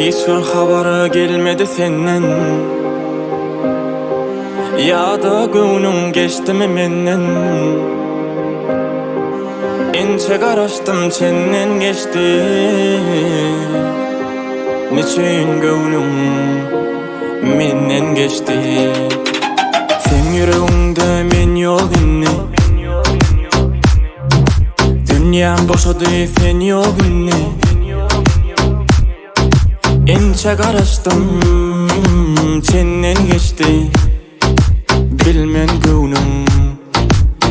Hiçbir haber gelmedi senden. Ya da göwnüm geçdimi menden. Ençe garaşdym senden geçdi. Niçin göwnüm menden geçdi. Sen yüreğimde men yok inni. Dünyam boşadı sen yok inni. Ençe garaşdym senden geçdi. Bilmen göwnüm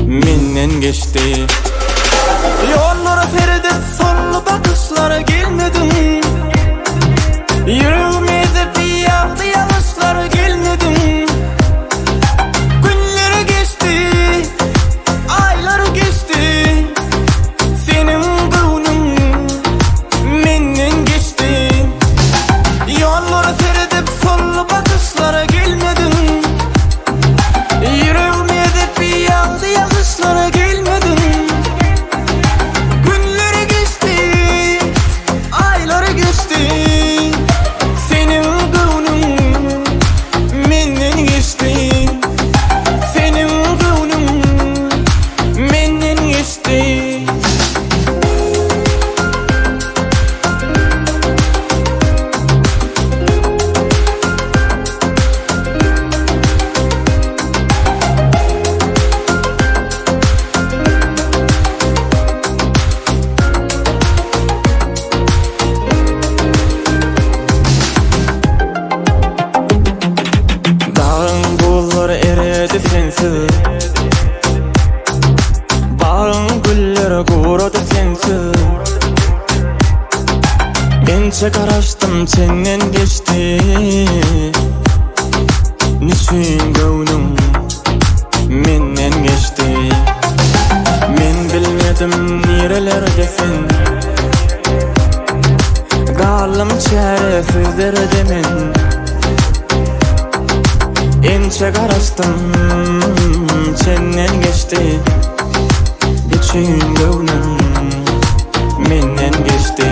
menden geçdi. Yollara feridip sonlu bakışlara gelmedim. Yüreğime de bir yağdı yanlışlara gelmedim. Günleri geçti, ayları geçti. Senin göwnüm menden geçti. Yollara feridip sonlu bakışlara gelmedim. Yüreğime de bir yağdı yanlışlara gelmedim. Günleri geçti, ayları geçti. Senin göwnüm menden geçti. Senin göwnüm menden geçti. Sensiz bağın güller kurudu sensiz. Ençe garaşdym senden geçti. Niçin göwnüm menden geçti. Men bilmedim nerelerdesin. Galım çaresizlerde men. Ençe garaşdym senden geçti. Niçin göwnüm menden geçti.